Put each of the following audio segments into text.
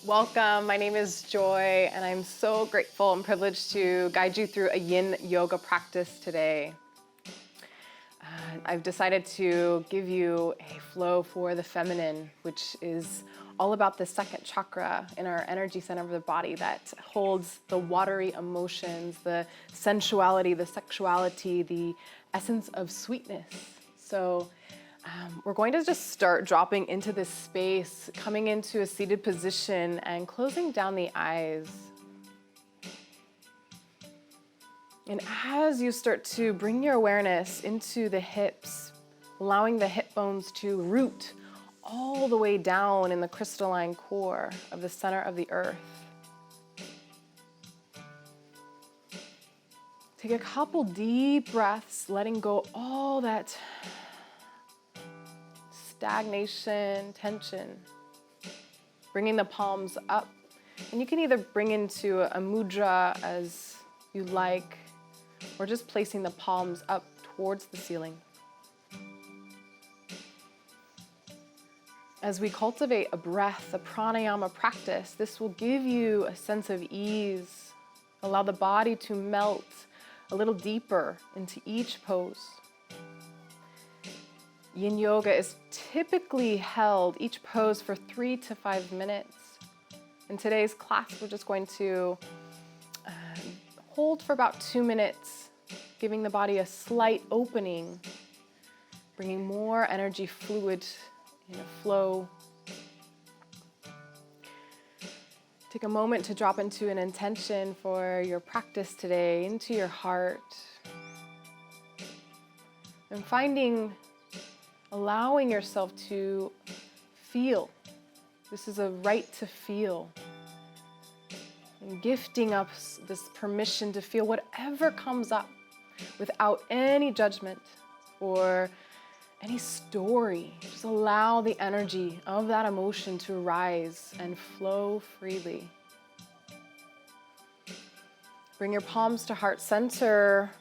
Welcome, my name is Joy, and I'm so grateful and privileged to guide you through a Yin Yoga practice today. I've decided to give you a flow for the feminine, which is all about the second chakra in our energy center of the body that holds the watery emotions, the sensuality, the sexuality, the essence of sweetness. So we're going to just start dropping into this space, coming into a seated position and closing down the eyes. And as you start to bring your awareness into the hips, allowing the hip bones to root all the way down in the crystalline core of the center of the earth. Take a couple deep breaths, letting go all that stagnation, tension. Bringing the palms up. And you can either bring into a mudra as you like, or just placing the palms up towards the ceiling. As we cultivate a breath, a pranayama practice, this will give you a sense of ease. Allow the body to melt a little deeper into each pose. Yin Yoga is typically held, each pose, for 3 to 5 minutes. In today's class, we're just going to hold for about 2 minutes, giving the body a slight opening, bringing more energy fluid in a flow. Take a moment to drop into an intention for your practice today, into your heart. And allowing yourself to feel. This is a right to feel. And gifting us this permission to feel whatever comes up without any judgment or any story. Just allow the energy of that emotion to rise and flow freely. Bring your palms to heart center,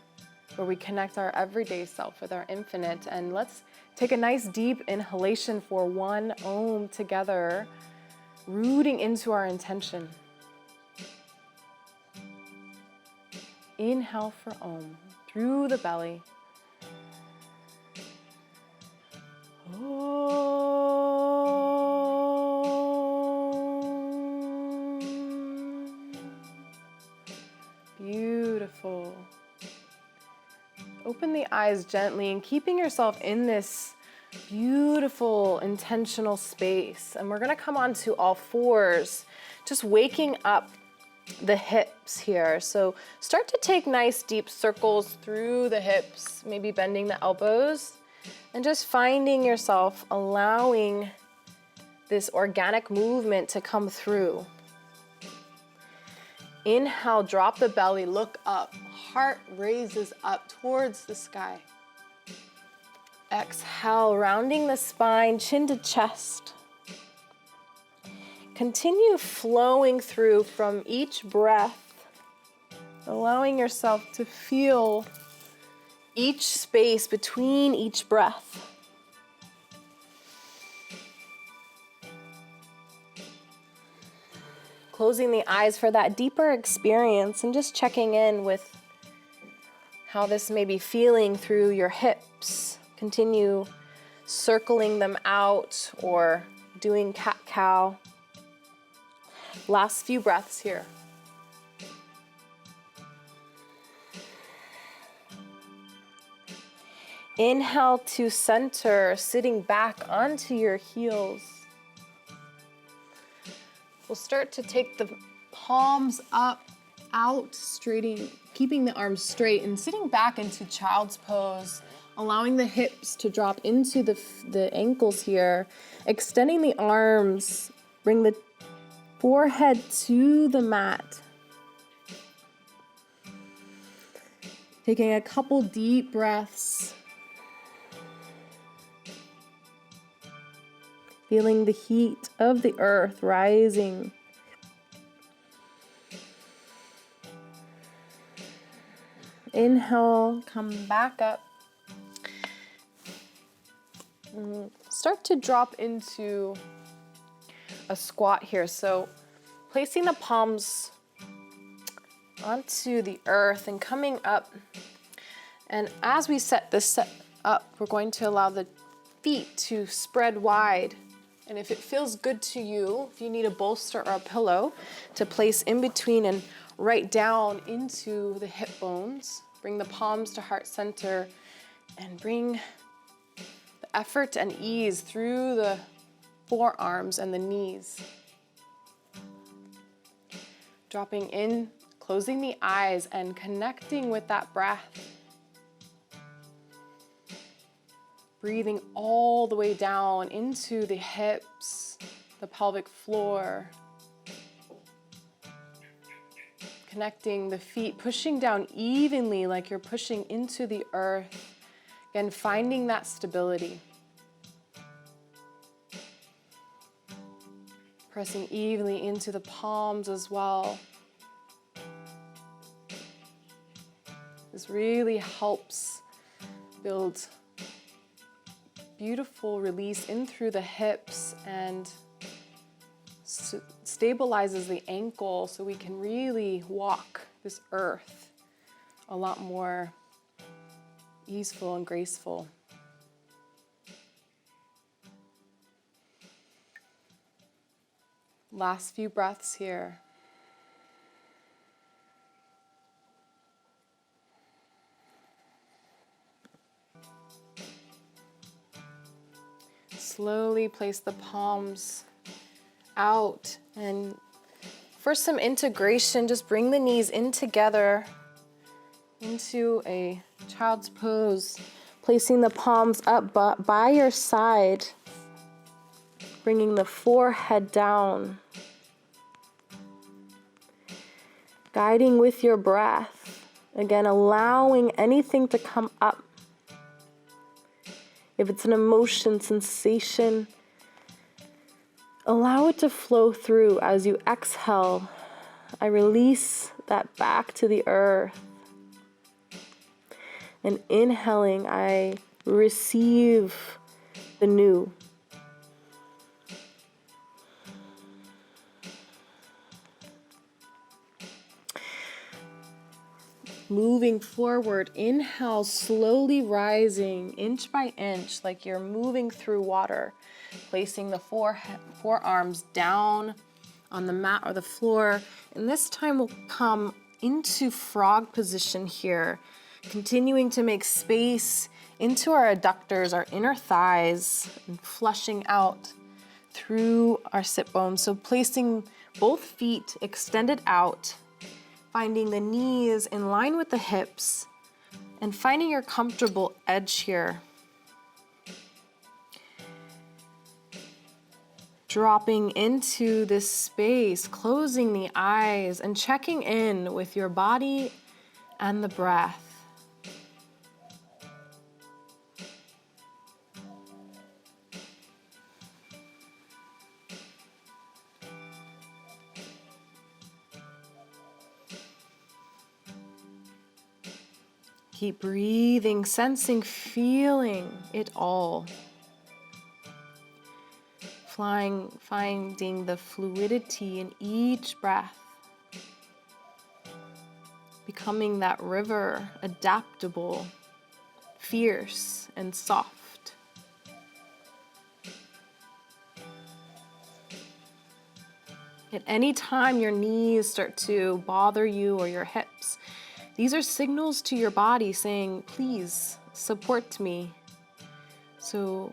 where we connect our everyday self with our infinite. And let's take a nice deep inhalation for 1 Om together, rooting into our intention. Inhale for Om through the belly. Beautiful. Open the eyes gently and keeping yourself in this beautiful, intentional space. And we're going to come onto all fours, just waking up the hips here. So start to take nice deep circles through the hips, maybe bending the elbows, and just finding yourself allowing this organic movement to come through. Inhale, drop the belly, look up. Heart raises up towards the sky. Exhale, rounding the spine, chin to chest. Continue flowing through from each breath, allowing yourself to feel each space between each breath. Closing the eyes for that deeper experience and just checking in with how this may be feeling through your hips. Continue circling them out or doing cat-cow. Last few breaths here. Inhale to center, sitting back onto your heels. We'll start to take the palms up, out, straightening, keeping the arms straight and sitting back into child's pose, allowing the hips to drop into the ankles here, extending the arms, bring the forehead to the mat. Taking a couple deep breaths. Feeling the heat of the earth rising. Inhale, come back up. Start to drop into a squat here. So placing the palms onto the earth and coming up. And as we set this up, we're going to allow the feet to spread wide. And if it feels good to you, if you need a bolster or a pillow to place in between and right down into the hip bones, bring the palms to heart center and bring the effort and ease through the forearms and the knees. Dropping in, closing the eyes and connecting with that breath. Breathing all the way down into the hips, the pelvic floor. Connecting the feet, pushing down evenly like you're pushing into the earth. Again, finding that stability. Pressing evenly into the palms as well. This really helps build beautiful release in through the hips and stabilizes the ankle so we can really walk this earth a lot more easeful and graceful. Last few breaths here. Slowly place the palms out, and for some integration, just bring the knees in together into a child's pose, placing the palms up by your side, bringing the forehead down, guiding with your breath, again allowing anything to come up. If it's an emotion, sensation, allow it to flow through as you exhale. I release that back to the earth. And inhaling, I receive the new. Moving forward, inhale, slowly rising inch by inch like you're moving through water. Placing the forearms down on the mat or the floor. And this time we'll come into frog position here, continuing to make space into our adductors, our inner thighs, and flushing out through our sit bones. So placing both feet extended out, finding the knees in line with the hips, and finding your comfortable edge here. Dropping into this space, closing the eyes, and checking in with your body and the breath. Keep breathing, sensing, feeling it all. Finding the fluidity in each breath. Becoming that river, adaptable, fierce, and soft. At any time your knees start to bother you or your hips, these are signals to your body saying, please support me. So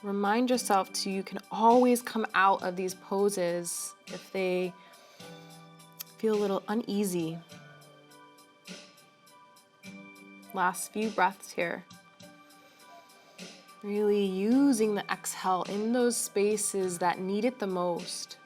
remind yourself you can always come out of these poses if they feel a little uneasy. Last few breaths here. Really using the exhale in those spaces that need it the most.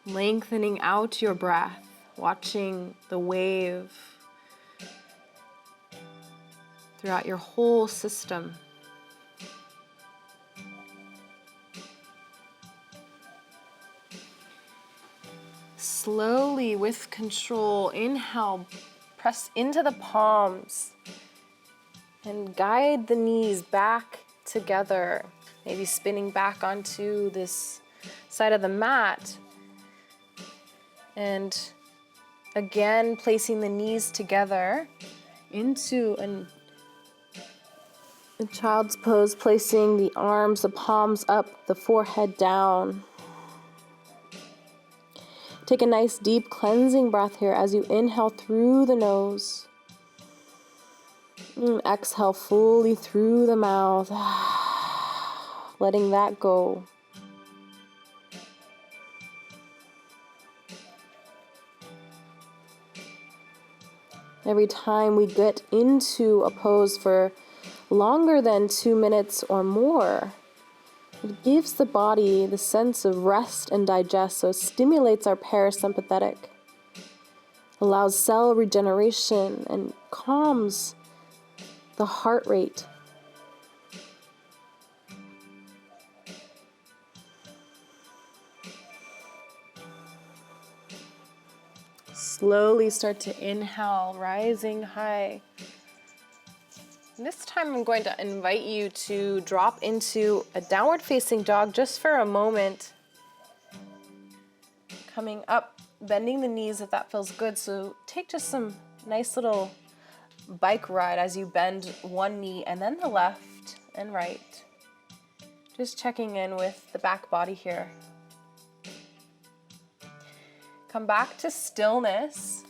Lengthening out your breath, watching the wave throughout your whole system. Slowly, with control, inhale, press into the palms and guide the knees back together. Maybe spinning back onto this side of the mat. And again, placing the knees together into a child's pose, placing the arms, the palms up, the forehead down. Take a nice deep cleansing breath here as you inhale through the nose. And exhale fully through the mouth. Letting that go. Every time we get into a pose for longer than 2 minutes or more, it gives the body the sense of rest and digest, so it stimulates our parasympathetic, allows cell regeneration, and calms the heart rate. Slowly start to inhale, rising high. This time I'm going to invite you to drop into a downward facing dog just for a moment. Coming up, bending the knees if that feels good. So take just some nice little bike ride as you bend one knee and then the left and right. Just checking in with the back body here. Come back to stillness.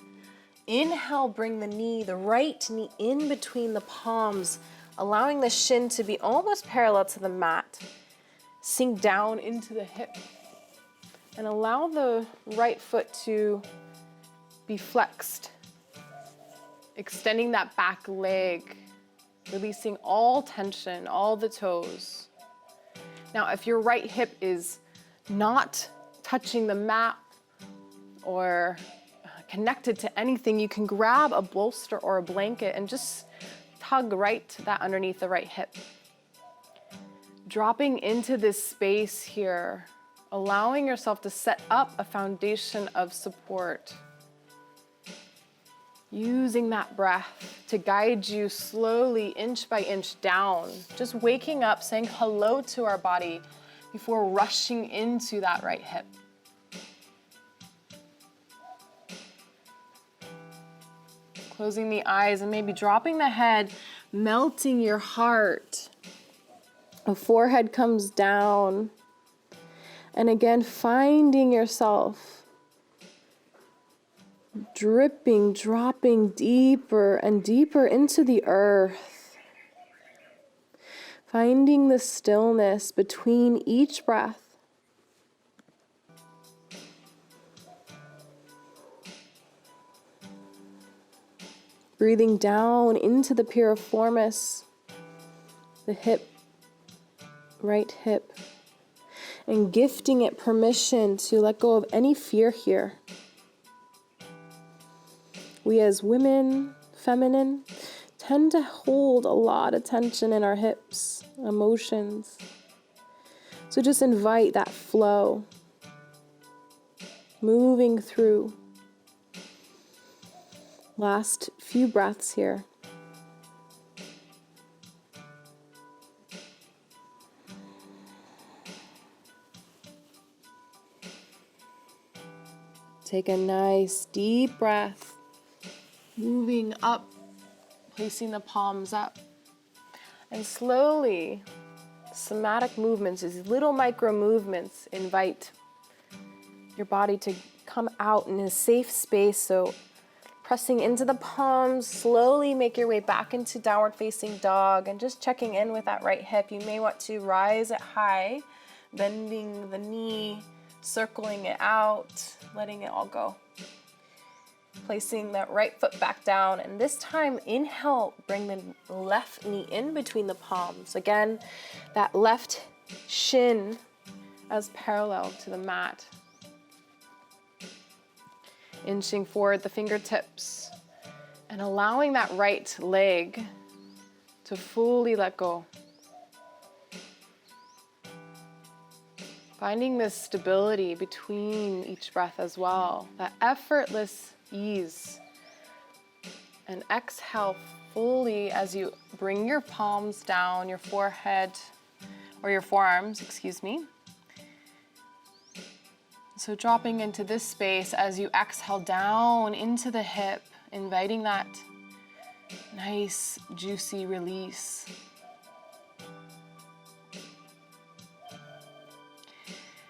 Inhale, bring the right knee in between the palms, allowing the shin to be almost parallel to the mat. Sink down into the hip and allow the right foot to be flexed. Extending that back leg, releasing all tension, all the toes. Now, if your right hip is not touching the mat or connected to anything, you can grab a bolster or a blanket and just tug right to that underneath the right hip. Dropping into this space here, allowing yourself to set up a foundation of support. Using that breath to guide you slowly, inch by inch down. Just waking up, saying hello to our body before rushing into that right hip. Closing the eyes and maybe dropping the head, melting your heart. The forehead comes down. And again, finding yourself dripping, dropping deeper and deeper into the earth. Finding the stillness between each breath. Breathing down into the piriformis, the hip, right hip, and gifting it permission to let go of any fear here. We as women, feminine, tend to hold a lot of tension in our hips, emotions. So just invite that flow, moving through. Last few breaths here. Take a nice deep breath, moving up, placing the palms up. And slowly, somatic movements, these little micro movements, invite your body to come out in a safe space. So pressing into the palms, slowly make your way back into downward facing dog and just checking in with that right hip. You may want to rise it high, bending the knee, circling it out, letting it all go. Placing that right foot back down, and this time inhale, bring the left knee in between the palms. Again, that left shin as parallel to the mat. Inching forward the fingertips and allowing that right leg to fully let go. Finding this stability between each breath as well, that effortless ease. And exhale fully as you bring your palms down, your forehead, or your forearms, excuse me. So dropping into this space as you exhale down into the hip, inviting that nice, juicy release.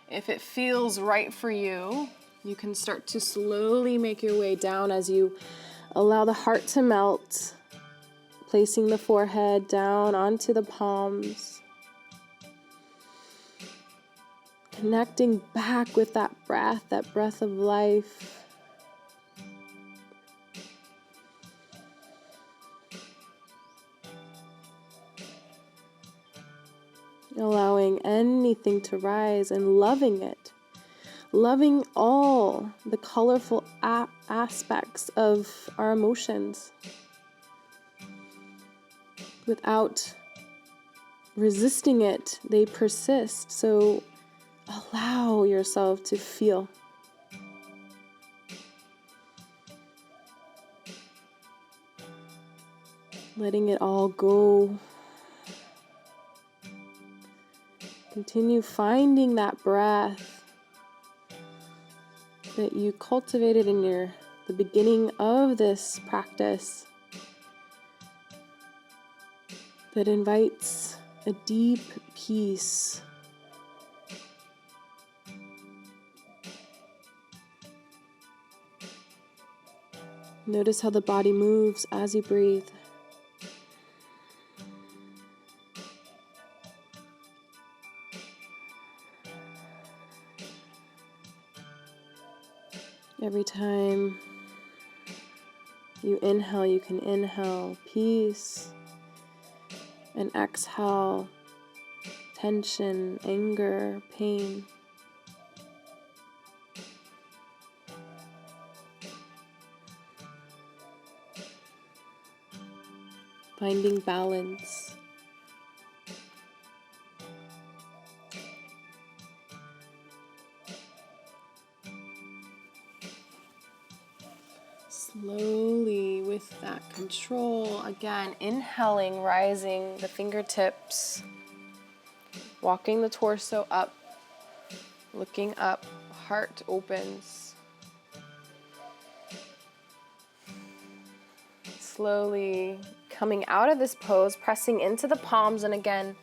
If it feels right for you, you can start to slowly make your way down as you allow the heart to melt, placing the forehead down onto the palms, connecting back with that breath of life. Allowing anything to rise and loving it. Loving all the colorful aspects of our emotions without resisting it. They persist. So allow yourself to feel. Letting it all go. Continue finding that breath that you cultivated in the beginning of this practice that invites a deep peace. Notice how the body moves as you breathe. Every time you inhale, you can inhale peace, and exhale tension, anger, pain. Finding balance. Slowly, with that control, again, inhaling, rising the fingertips, walking the torso up, looking up, heart opens. Slowly coming out of this pose, pressing into the palms, and again,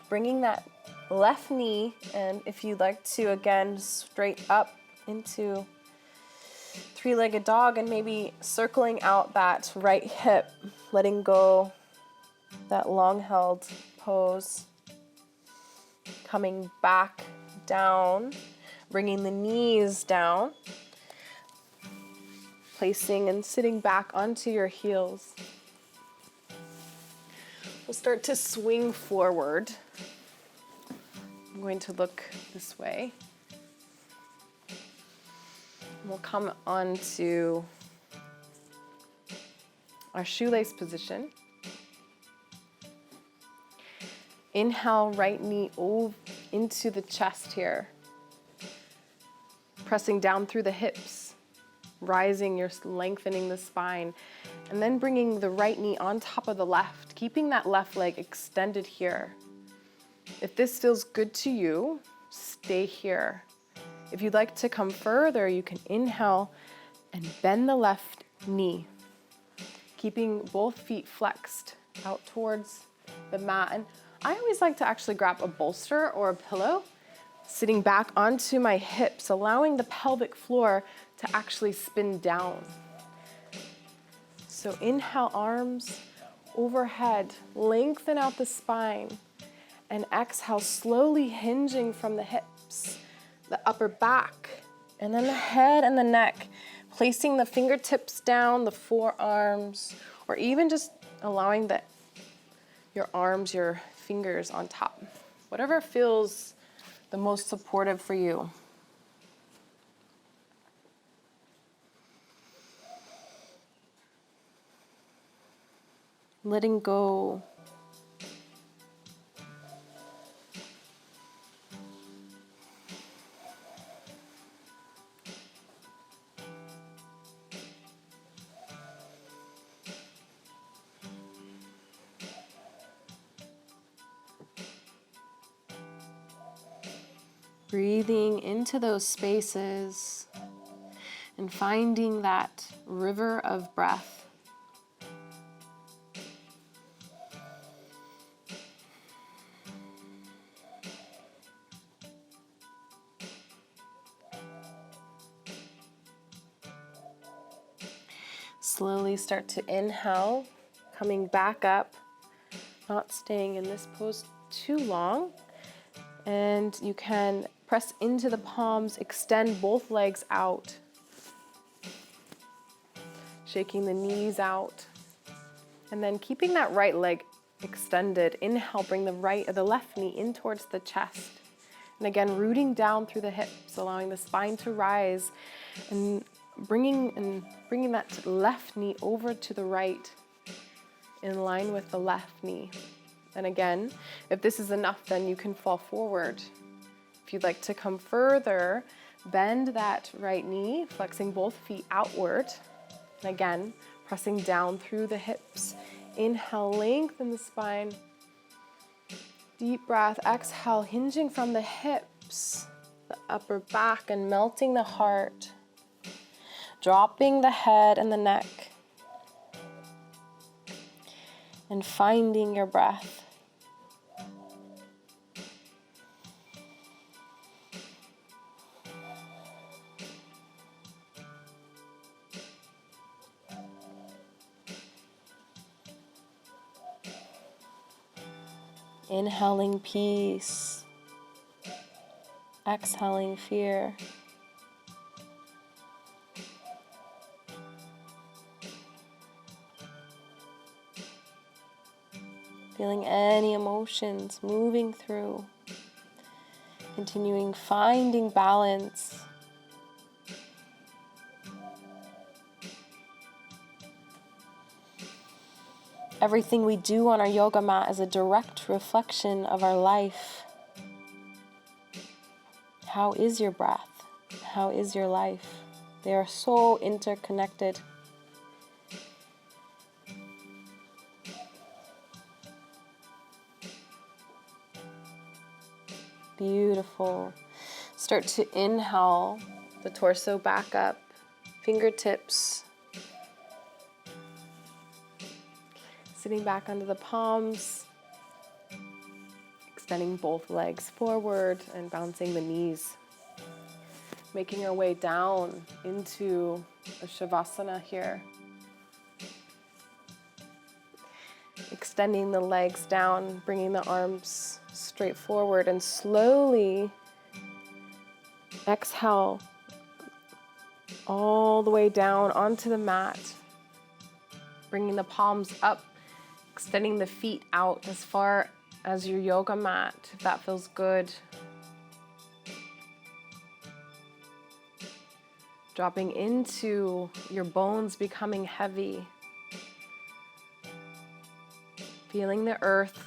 bringing that left knee, and if you'd like to, again, straight up into three-legged dog, and maybe circling out that right hip, letting go that long-held pose. Coming back down, bringing the knees down, placing and sitting back onto your heels. We'll start to swing forward. I'm going to look this way. We'll come onto our shoelace position. Inhale, right knee into the chest here. Pressing down through the hips, rising, you're lengthening the spine. And then bringing the right knee on top of the left, keeping that left leg extended here. If this feels good to you, stay here. If you'd like to come further, you can inhale and bend the left knee, keeping both feet flexed out towards the mat. And I always like to actually grab a bolster or a pillow, sitting back onto my hips, allowing the pelvic floor to actually spin down. So inhale, arms overhead, lengthen out the spine, and exhale, slowly hinging from the hips, the upper back, and then the head and the neck, placing the fingertips down, the forearms, or even just allowing your arms, your fingers on top. Whatever feels the most supportive for you. Letting go. Breathing into those spaces and finding that river of breath. Slowly start to inhale, coming back up, not staying in this pose too long. And you can press into the palms, extend both legs out, shaking the knees out. And then keeping that right leg extended, inhale, bring the left knee in towards the chest. And again, rooting down through the hips, allowing the spine to rise and bringing that left knee over to the right in line with the left knee. And again, if this is enough, then you can fall forward. If you'd like to come further, bend that right knee, flexing both feet outward. And again, pressing down through the hips. Inhale, lengthen the spine. Deep breath, exhale, hinging from the hips, the upper back, and melting the heart. Dropping the head and the neck. And finding your breath. Inhaling peace, exhaling fear. Feeling any emotions moving through. Continuing finding balance. Everything we do on our yoga mat is a direct reflection of our life. How is your breath? How is your life? They are so interconnected. Beautiful. Start to inhale the torso back up, fingertips. Sitting back under the palms, extending both legs forward and bouncing the knees. Making our way down into a Shavasana here. Extending the legs down, bringing the arms straight forward, and slowly exhale all the way down onto the mat. Bringing the palms up, extending the feet out as far as your yoga mat, if that feels good. Dropping into your bones becoming heavy. Feeling the earth,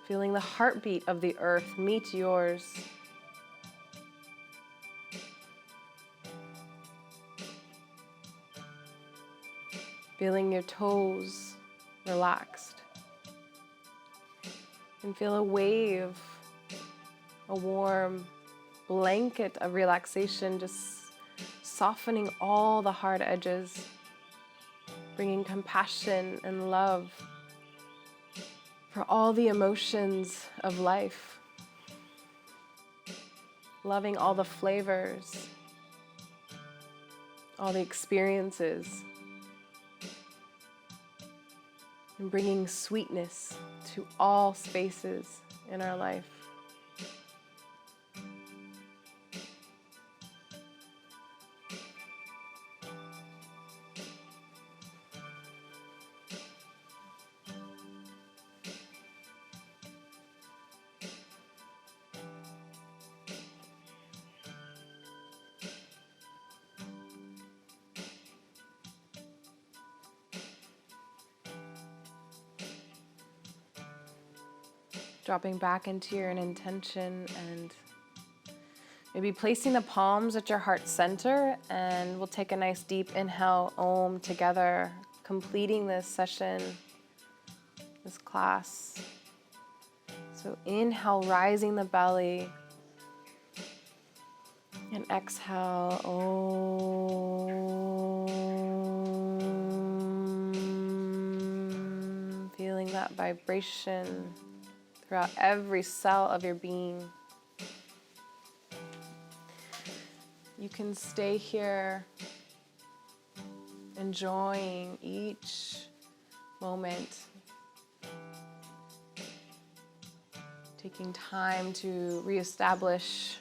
feeling the heartbeat of the earth meet yours. Feeling your toes relaxed. And feel a wave, a warm blanket of relaxation, just softening all the hard edges, bringing compassion and love for all the emotions of life, loving all the flavors, all the experiences, and bringing sweetness to all spaces in our life. Dropping back into your intention and maybe placing the palms at your heart center, and we'll take a nice deep inhale, Om, together, completing this session, this class. So inhale, rising the belly, And exhale. Om. Feeling that vibration throughout every cell of your being. You can stay here enjoying each moment, taking time to reestablish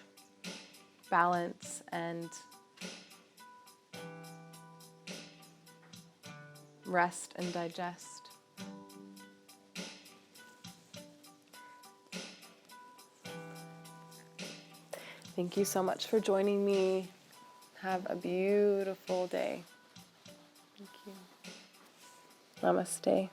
balance and rest and digest. Thank you so much for joining me. Have a beautiful day. Thank you. Namaste.